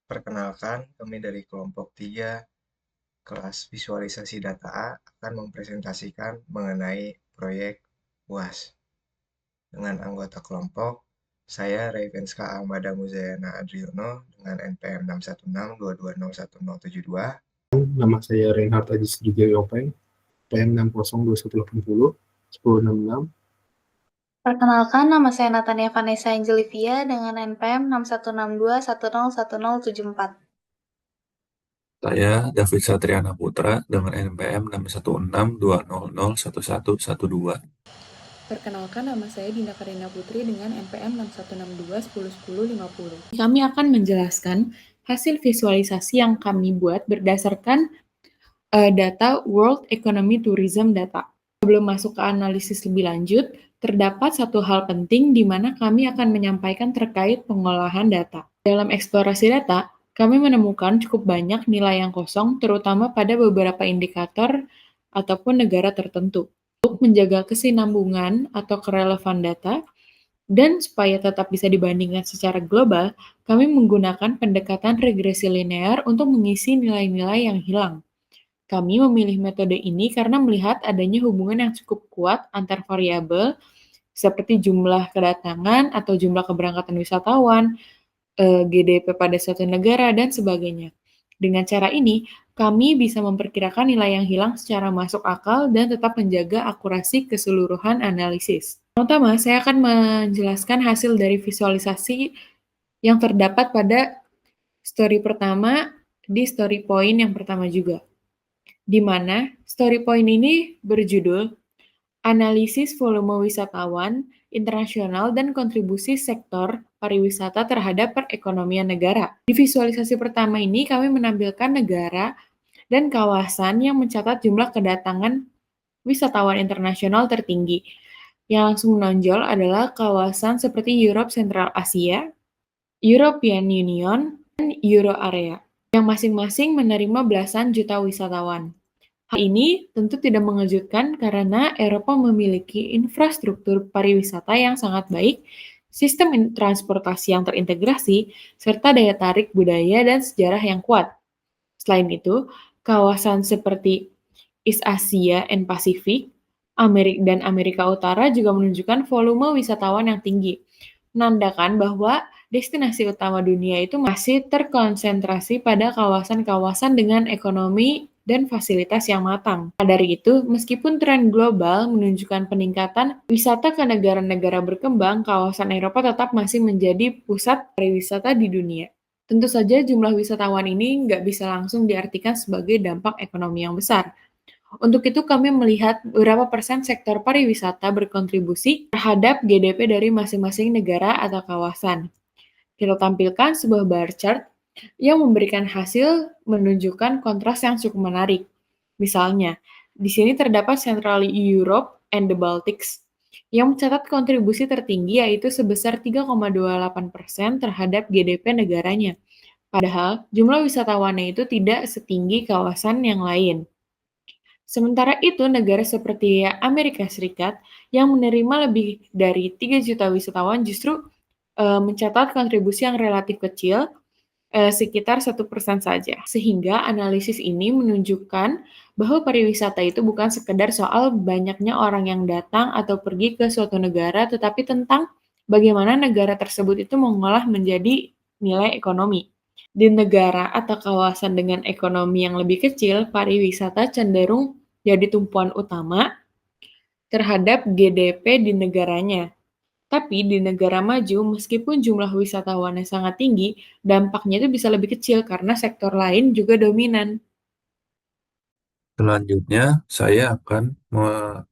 Perkenalkan, kami dari kelompok 3 kelas visualisasi data A akan mempresentasikan mengenai proyek UAS. Dengan anggota kelompok, saya Raivenska Ahmada Muzayana Adriono dengan NPM 61622017072. Nama saya Reinhard Aji Sriwijaya Openg, PM 602180 1066. Perkenalkan, nama saya Natania Vanessa Angelivia dengan NPM 6162101074. Saya David Satriana Putra dengan NPM 61620011112. Perkenalkan, nama saya Dinda Karina Putri dengan NPM 6162101050. Kami akan menjelaskan hasil visualisasi yang kami buat berdasarkan data World Economy Tourism Data. Sebelum masuk ke analisis lebih lanjut, terdapat satu hal penting di mana kami akan menyampaikan terkait pengolahan data. Dalam eksplorasi data, kami menemukan cukup banyak nilai yang kosong, terutama pada beberapa indikator ataupun negara tertentu. Untuk menjaga kesinambungan atau kerelevan data, dan supaya tetap bisa dibandingkan secara global, kami menggunakan pendekatan regresi linear untuk mengisi nilai-nilai yang hilang. Kami memilih metode ini karena melihat adanya hubungan yang cukup kuat antar variabel seperti jumlah kedatangan atau jumlah keberangkatan wisatawan, GDP pada suatu negara, dan sebagainya. Dengan cara ini, kami bisa memperkirakan nilai yang hilang secara masuk akal dan tetap menjaga akurasi keseluruhan analisis. Pertama, saya akan menjelaskan hasil dari visualisasi yang terdapat pada story pertama di story point yang pertama juga, di mana story point ini berjudul Analisis Volume Wisatawan Internasional dan Kontribusi Sektor Pariwisata Terhadap Perekonomian Negara. Di visualisasi pertama ini, kami menampilkan negara dan kawasan yang mencatat jumlah kedatangan wisatawan internasional tertinggi. Yang langsung menonjol adalah kawasan seperti Europe Central Asia, European Union, dan Euro Area, yang masing-masing menerima belasan juta wisatawan. Hal ini tentu tidak mengejutkan karena Eropa memiliki infrastruktur pariwisata yang sangat baik, sistem transportasi yang terintegrasi, serta daya tarik budaya dan sejarah yang kuat. Selain itu, kawasan seperti East Asia and Pacific, dan Amerika Utara juga menunjukkan volume wisatawan yang tinggi, menandakan bahwa destinasi utama dunia itu masih terkonsentrasi pada kawasan-kawasan dengan ekonomi dan fasilitas yang matang. Dari itu, meskipun tren global menunjukkan peningkatan wisata ke negara-negara berkembang, kawasan Eropa tetap masih menjadi pusat pariwisata di dunia. Tentu saja jumlah wisatawan ini nggak bisa langsung diartikan sebagai dampak ekonomi yang besar. Untuk itu kami melihat berapa persen sektor pariwisata berkontribusi terhadap GDP dari masing-masing negara atau kawasan. Kita tampilkan sebuah bar chart yang memberikan hasil menunjukkan kontras yang cukup menarik. Misalnya, di sini terdapat Central Europe and the Baltics yang mencatat kontribusi tertinggi yaitu sebesar 3,28% terhadap GDP negaranya. Padahal, jumlah wisatawannya itu tidak setinggi kawasan yang lain. Sementara itu, negara seperti Amerika Serikat yang menerima lebih dari 3 juta wisatawan justru mencatat kontribusi yang relatif kecil, sekitar 1% saja. Sehingga analisis ini menunjukkan bahwa pariwisata itu bukan sekedar soal banyaknya orang yang datang atau pergi ke suatu negara, tetapi tentang bagaimana negara tersebut itu mengolah menjadi nilai ekonomi. Di negara atau kawasan dengan ekonomi yang lebih kecil, pariwisata cenderung jadi tumpuan utama terhadap GDP di negaranya. Tapi di negara maju, meskipun jumlah wisatawannya sangat tinggi, dampaknya itu bisa lebih kecil karena sektor lain juga dominan. Selanjutnya, saya akan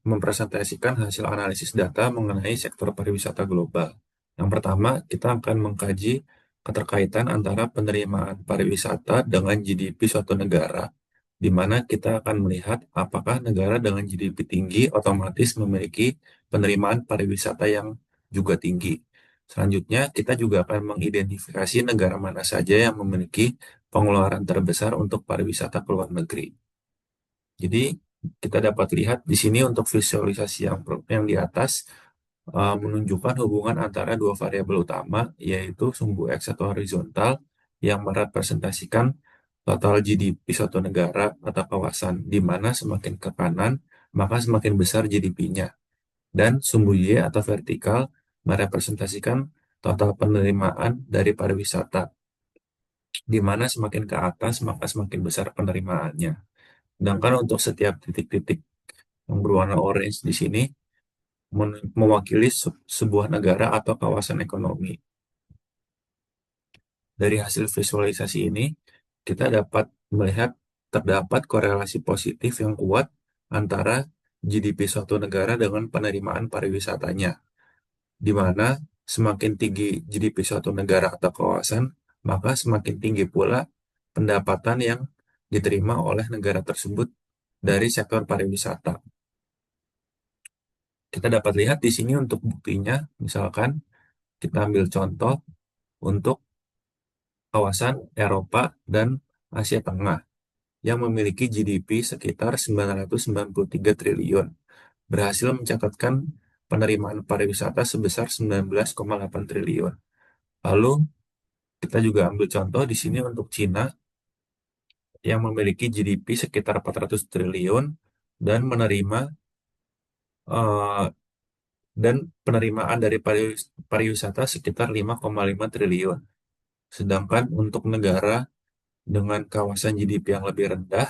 mempresentasikan hasil analisis data mengenai sektor pariwisata global. Yang pertama, kita akan mengkaji keterkaitan antara penerimaan pariwisata dengan GDP suatu negara, di mana kita akan melihat apakah negara dengan GDP tinggi otomatis memiliki penerimaan pariwisata yang juga tinggi. Selanjutnya, kita juga akan mengidentifikasi negara mana saja yang memiliki pengeluaran terbesar untuk pariwisata ke luar negeri. Jadi, kita dapat lihat di sini untuk visualisasi yang di atas menunjukkan hubungan antara dua variabel utama, yaitu sumbu X atau horizontal yang merepresentasikan total GDP suatu negara atau kawasan, di mana semakin ke kanan, maka semakin besar GDP-nya. Dan sumbu Y atau vertikal merepresentasikan total penerimaan dari pariwisata, di mana semakin ke atas, maka semakin besar penerimaannya. Sedangkan untuk setiap titik-titik yang berwarna orange di sini mewakili sebuah negara atau kawasan ekonomi. Dari hasil visualisasi ini, kita dapat melihat terdapat korelasi positif yang kuat antara GDP suatu negara dengan penerimaan pariwisatanya, di mana semakin tinggi GDP suatu negara atau kawasan, maka semakin tinggi pula pendapatan yang diterima oleh negara tersebut dari sektor pariwisata. Kita dapat lihat di sini untuk buktinya, misalkan kita ambil contoh untuk kawasan Eropa dan Asia Tengah yang memiliki GDP sekitar 993 triliun, berhasil mencatatkan penerimaan pariwisata sebesar 19,8 triliun. Lalu kita juga ambil contoh di sini untuk Cina yang memiliki GDP sekitar 400 triliun dan menerima eh, dan penerimaan dari pariwisata sekitar 5,5 triliun. Sedangkan untuk negara dengan kawasan GDP yang lebih rendah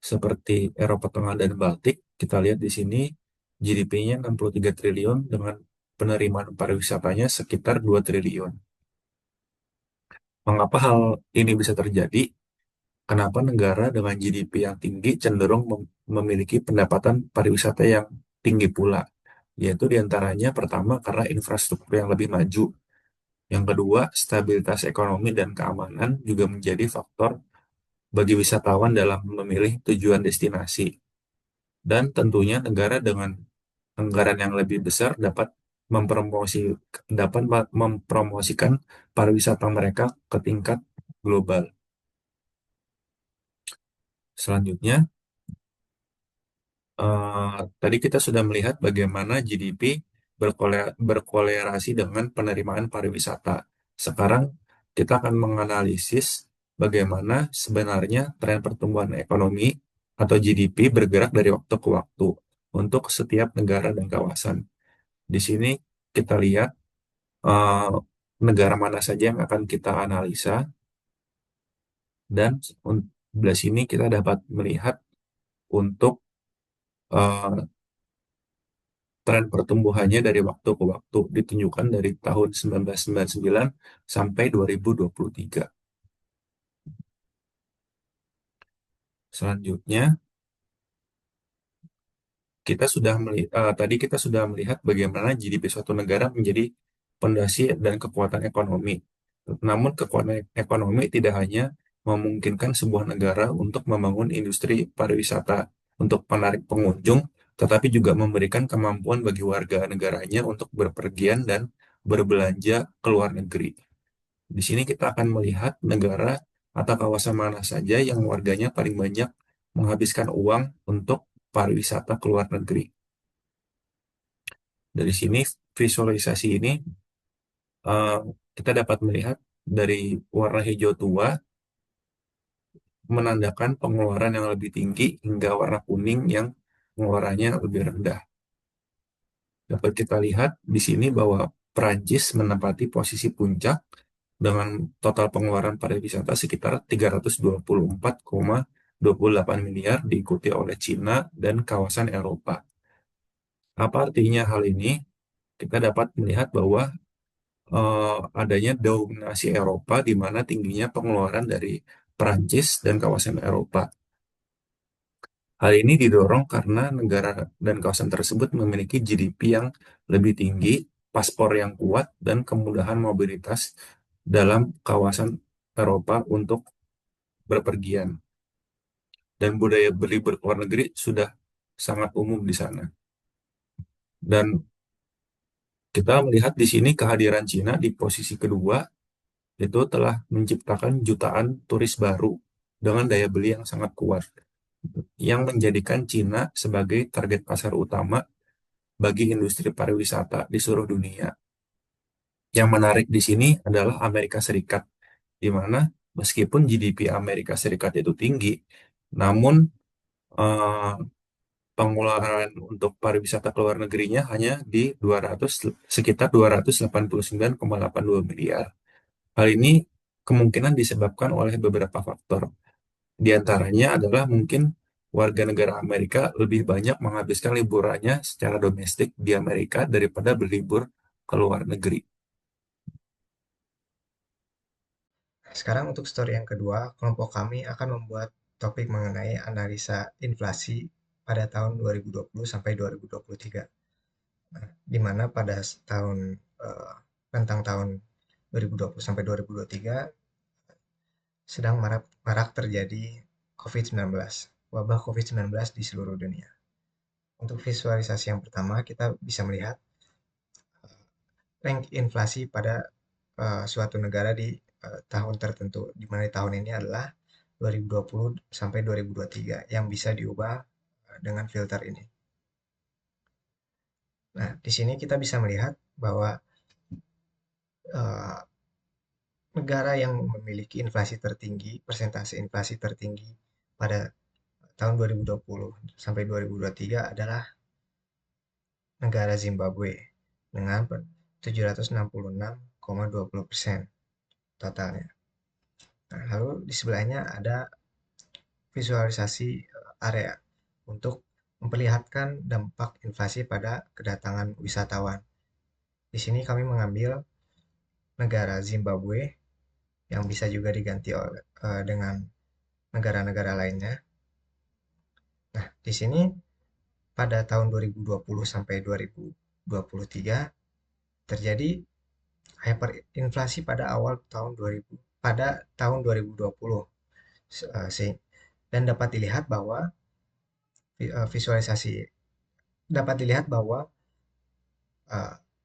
seperti Eropa Tengah dan Baltik, kita lihat di sini GDP-nya 63 triliun dengan penerimaan pariwisatanya sekitar 2 triliun. Mengapa hal ini bisa terjadi? Kenapa negara dengan GDP yang tinggi cenderung memiliki pendapatan pariwisata yang tinggi pula? Yaitu diantaranya pertama karena infrastruktur yang lebih maju. Yang kedua, stabilitas ekonomi dan keamanan juga menjadi faktor bagi wisatawan dalam memilih tujuan destinasi. Dan tentunya negara dengan anggaran yang lebih besar dapat mempromosikan pariwisata mereka ke tingkat global. Selanjutnya, tadi kita sudah melihat bagaimana GDP berkolerasi dengan penerimaan pariwisata. Sekarang kita akan menganalisis bagaimana sebenarnya tren pertumbuhan ekonomi atau GDP bergerak dari waktu ke waktu untuk setiap negara dan kawasan. Di sini kita lihat eh, negara mana saja yang akan kita analisa, dan sebelah sini kita dapat melihat untuk eh, tren pertumbuhannya dari waktu ke waktu, ditunjukkan dari tahun 1999 sampai 2023. Selanjutnya, tadi kita sudah melihat bagaimana GDP suatu negara menjadi fondasi dan kekuatan ekonomi. Namun kekuatan ekonomi tidak hanya memungkinkan sebuah negara untuk membangun industri pariwisata untuk menarik pengunjung, tetapi juga memberikan kemampuan bagi warga negaranya untuk berpergian dan berbelanja ke luar negeri. Di sini kita akan melihat negara atau kawasan mana saja yang warganya paling banyak menghabiskan uang untuk pariwisata ke luar negeri. Dari sini, visualisasi ini kita dapat melihat dari warna hijau tua menandakan pengeluaran yang lebih tinggi hingga warna kuning yang pengeluarannya lebih rendah. Dapat kita lihat di sini bahwa Perancis menempati posisi puncak dengan total pengeluaran pariwisata sekitar 324,28 miliar, diikuti oleh Cina dan kawasan Eropa. Apa artinya hal ini? Kita dapat melihat bahwa adanya dominasi Eropa di mana tingginya pengeluaran dari Perancis dan kawasan Eropa. Hal ini didorong karena negara dan kawasan tersebut memiliki GDP yang lebih tinggi, paspor yang kuat, dan kemudahan mobilitas dalam kawasan Eropa untuk berpergian. Dan budaya berlibur ke luar negeri sudah sangat umum di sana. Dan kita melihat di sini kehadiran Cina di posisi kedua itu telah menciptakan jutaan turis baru dengan daya beli yang sangat kuat, yang menjadikan Cina sebagai target pasar utama bagi industri pariwisata di seluruh dunia. Yang menarik di sini adalah Amerika Serikat, di mana meskipun GDP Amerika Serikat itu tinggi, namun eh, pengeluaran untuk pariwisata ke luar negerinya hanya di sekitar 289,82 miliar. Hal ini kemungkinan disebabkan oleh beberapa faktor. Di antaranya adalah mungkin warga negara Amerika lebih banyak menghabiskan liburannya secara domestik di Amerika daripada berlibur ke luar negeri. Sekarang untuk story yang kedua, kelompok kami akan membuat topik mengenai analisa inflasi pada tahun 2020 sampai 2023. Nah, di mana pada tahun rentang tahun 2020 sampai 2023 sedang marak terjadi COVID-19, wabah COVID-19 di seluruh dunia. Untuk visualisasi yang pertama, kita bisa melihat rank inflasi pada suatu negara di tahun tertentu, di mana tahun ini adalah 2020 sampai 2023 yang bisa diubah dengan filter ini. Nah, di sini kita bisa melihat bahwa negara yang memiliki inflasi tertinggi, persentase inflasi tertinggi pada tahun 2020 sampai 2023 adalah negara Zimbabwe dengan 766,20% totalnya. Nah, lalu di sebelahnya ada visualisasi area untuk memperlihatkan dampak inflasi pada kedatangan wisatawan. Di sini kami mengambil negara Zimbabwe yang bisa juga diganti dengan negara-negara lainnya. Nah, di sini pada tahun 2020 sampai 2023 terjadi hyperinflasi pada awal tahun 2020 dan dapat dilihat bahwa visualisasi dapat dilihat bahwa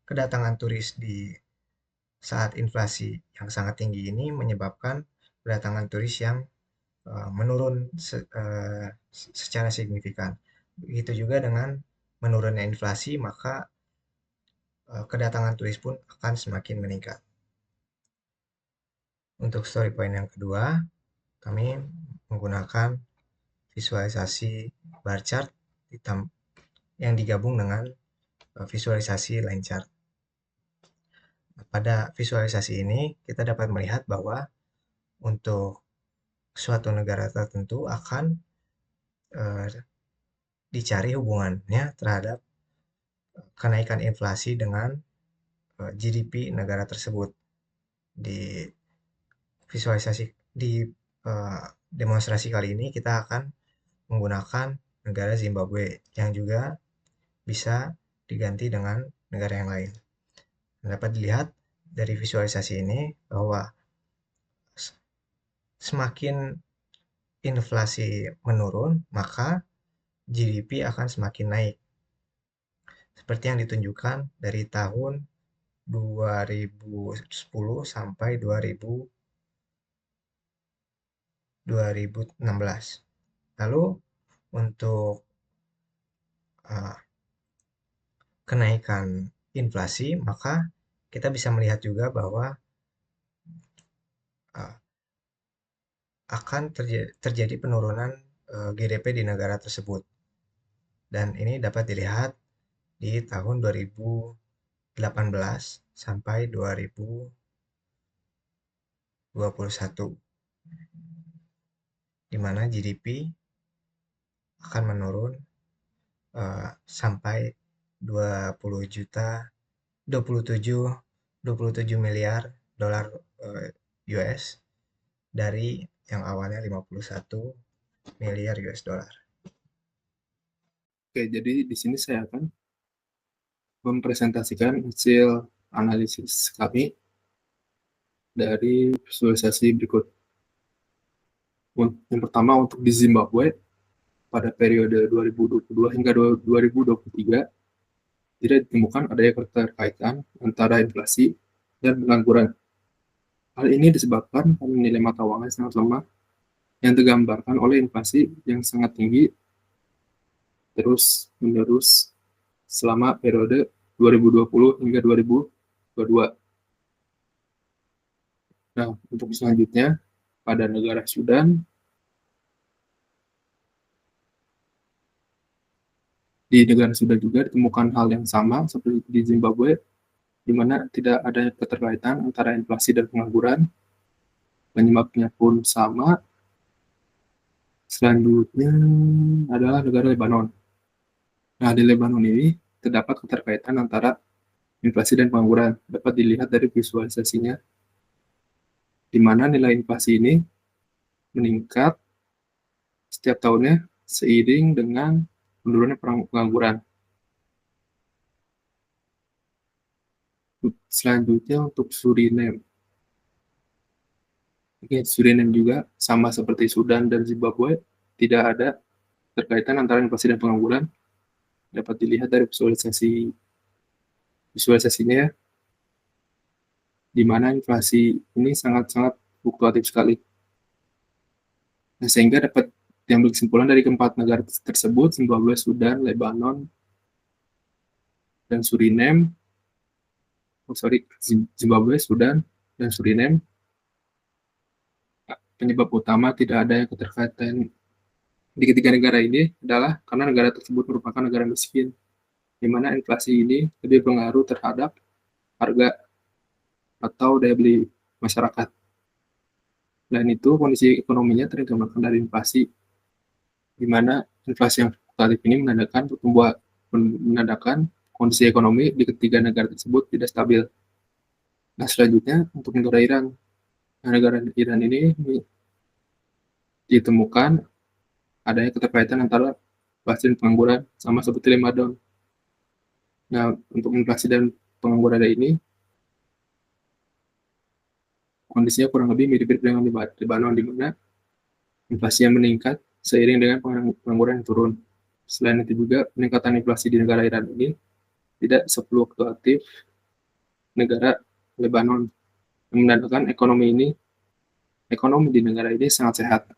kedatangan turis di saat inflasi yang sangat tinggi ini menyebabkan kedatangan turis yang menurun secara signifikan. Begitu juga dengan menurunnya inflasi, maka kedatangan turis pun akan semakin meningkat. Untuk story point yang kedua, kami menggunakan visualisasi bar chart yang digabung dengan visualisasi line chart. Pada visualisasi ini, kita dapat melihat bahwa untuk suatu negara tertentu akan dicari hubungannya terhadap kenaikan inflasi dengan GDP negara tersebut. Di visualisasi di demonstrasi kali ini kita akan menggunakan negara Zimbabwe yang juga bisa diganti dengan negara yang lain. Dapat dilihat dari visualisasi ini bahwa semakin inflasi menurun, maka GDP akan semakin naik. Seperti yang ditunjukkan dari tahun 2010 sampai 2016. Lalu untuk kenaikan inflasi, maka kita bisa melihat juga bahwa akan terjadi penurunan GDP di negara tersebut. Dan ini dapat dilihat di tahun 2018 sampai 2021, di mana GDP akan menurun sampai 27 miliar dolar US dari yang awalnya 51 miliar US dollar. Oke, jadi di sini saya akan mempresentasikan hasil analisis kami dari visualisasi berikut. Yang pertama untuk di Zimbabwe pada periode 2022 hingga 2023 tidak ditemukan adanya keterkaitan antara inflasi dan pengangguran. Hal ini disebabkan karena nilai mata uang yang sangat lemah yang tergambarkan oleh inflasi yang sangat tinggi terus-menerus selama periode 2020 hingga 2022. Nah, untuk selanjutnya, pada negara Sudan, di negara Sudan juga ditemukan hal yang sama seperti di Zimbabwe, di mana tidak ada keterkaitan antara inflasi dan pengangguran, penyebabnya pun sama. Selanjutnya adalah negara Lebanon. Nah, di Lebanon ini terdapat keterkaitan antara inflasi dan pengangguran. Dapat dilihat dari visualisasinya, di mana nilai inflasi ini meningkat setiap tahunnya seiring dengan menurunnya pengangguran. Selanjutnya untuk Suriname. Oke, Suriname juga sama seperti Sudan dan Zimbabwe, tidak ada terkaitan antara inflasi dan pengangguran. Dapat dilihat dari visualisasinya ya, di mana inflasi ini sangat-sangat fluktuatif sekali. Nah, sehingga dapat diambil kesimpulan dari keempat negara tersebut, Zimbabwe, Sudan, Lebanon, dan Suriname. Zimbabwe, Sudan, dan Suriname. Penyebab utama tidak ada yang keterkaitan di ketiga negara ini adalah karena negara tersebut merupakan negara miskin, di mana inflasi ini lebih berpengaruh terhadap harga atau daya beli masyarakat. Dan itu kondisi ekonominya tergantung dari inflasi, di mana inflasi yang fluktuatif ini menandakan kondisi ekonomi di ketiga negara tersebut tidak stabil. Nah, selanjutnya untuk negara Iran. Nah, negara Iran ini ditemukan adanya keterkaitan antara inflasi dan pengangguran sama seperti Lebanon. Nah, untuk inflasi dan pengangguran ini kondisinya kurang lebih mirip-mirip dengan Lebanon, di mana inflasi yang meningkat seiring dengan pengangguran yang turun. Selain itu juga peningkatan inflasi di negara Iran ini tidak sefluktuatif negara Lebanon, yang menandakan ekonomi di negara ini sangat sehat.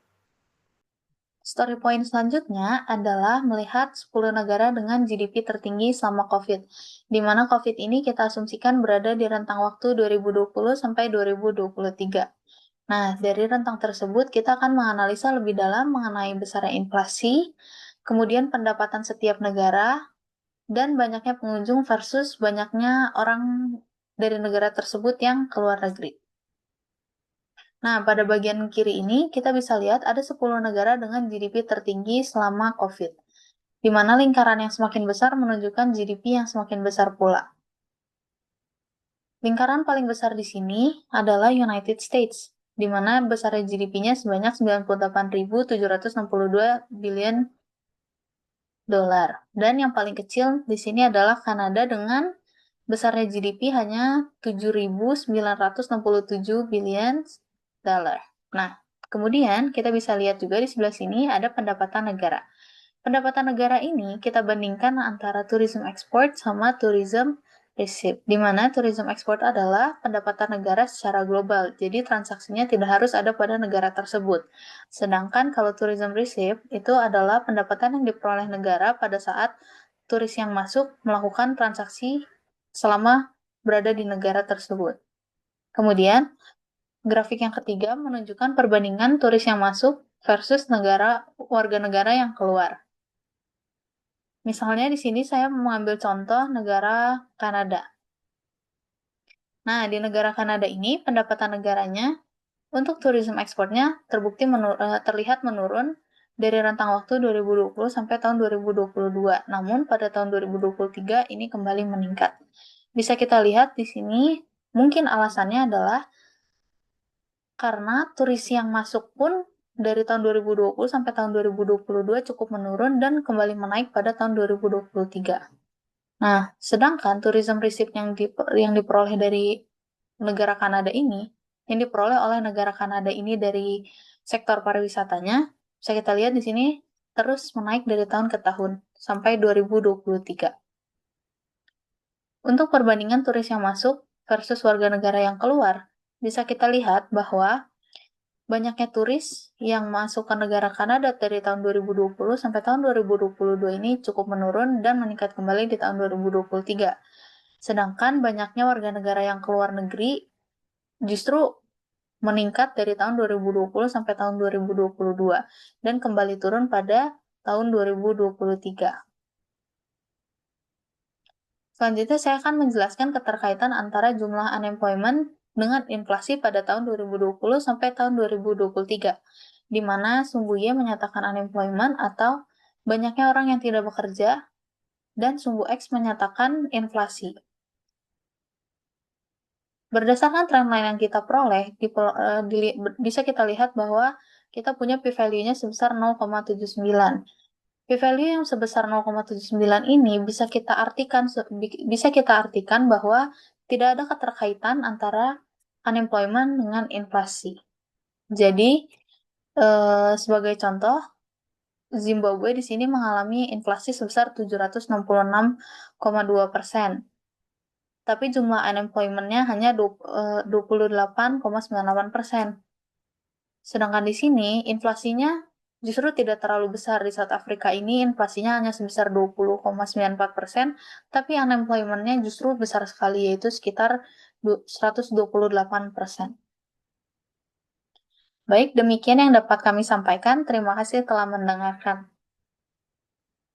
Story point selanjutnya adalah melihat 10 negara dengan GDP tertinggi selama COVID, di mana COVID ini kita asumsikan berada di rentang waktu 2020 sampai 2023. Nah, dari rentang tersebut kita akan menganalisa lebih dalam mengenai besarnya inflasi, kemudian pendapatan setiap negara, dan banyaknya pengunjung versus banyaknya orang dari negara tersebut yang keluar negeri. Nah, pada bagian kiri ini kita bisa lihat ada 10 negara dengan GDP tertinggi selama COVID, di mana lingkaran yang semakin besar menunjukkan GDP yang semakin besar pula. Lingkaran paling besar di sini adalah United States, di mana besarnya GDP-nya sebanyak 98.762 billion dolar. Dan yang paling kecil di sini adalah Kanada dengan besarnya GDP hanya 7.967 billion dolar. Nah, kemudian kita bisa lihat juga di sebelah sini ada pendapatan negara. Pendapatan negara ini kita bandingkan antara tourism export sama tourism receipt, di mana tourism export adalah pendapatan negara secara global, jadi transaksinya tidak harus ada pada negara tersebut. Sedangkan kalau tourism receipt itu adalah pendapatan yang diperoleh negara pada saat turis yang masuk melakukan transaksi selama berada di negara tersebut. Kemudian, grafik yang ketiga menunjukkan perbandingan turis yang masuk versus warga negara yang keluar. Misalnya di sini saya mengambil contoh negara Kanada. Nah, di negara Kanada ini pendapatan negaranya untuk tourism ekspornya terbukti terlihat menurun dari rentang waktu 2020 sampai tahun 2022. Namun pada tahun 2023 ini kembali meningkat. Bisa kita lihat di sini mungkin alasannya adalah karena turis yang masuk pun dari tahun 2020 sampai tahun 2022 cukup menurun dan kembali menaik pada tahun 2023. Nah, sedangkan tourism receipt yang diperoleh dari negara Kanada ini, yang diperoleh oleh negara Kanada ini dari sektor pariwisatanya, bisa kita lihat di sini terus menaik dari tahun ke tahun sampai 2023. Untuk perbandingan turis yang masuk versus warga negara yang keluar, bisa kita lihat bahwa banyaknya turis yang masuk ke negara Kanada dari tahun 2020 sampai tahun 2022 ini cukup menurun dan meningkat kembali di tahun 2023. Sedangkan banyaknya warga negara yang keluar negeri justru meningkat dari tahun 2020 sampai tahun 2022 dan kembali turun pada tahun 2023. Selanjutnya saya akan menjelaskan keterkaitan antara jumlah unemployment dengan inflasi pada tahun 2020 sampai tahun 2023, di mana sumbu Y menyatakan unemployment atau banyaknya orang yang tidak bekerja, dan sumbu X menyatakan inflasi. Berdasarkan trendline yang kita peroleh, bisa kita lihat bahwa kita punya p-value-nya sebesar 0,79. P-value yang sebesar 0,79 ini bisa kita artikan bahwa tidak ada keterkaitan antara unemployment dengan inflasi. Jadi, sebagai contoh, Zimbabwe di sini mengalami inflasi sebesar 766,2%. Tapi jumlah unemployment-nya hanya 28,98%. Sedangkan di sini inflasinya justru tidak terlalu besar. Di South Africa ini inflasinya hanya sebesar 20,94%, tapi unemployment-nya justru besar sekali, yaitu sekitar 128%. Baik, demikian yang dapat kami sampaikan. Terima kasih telah mendengarkan.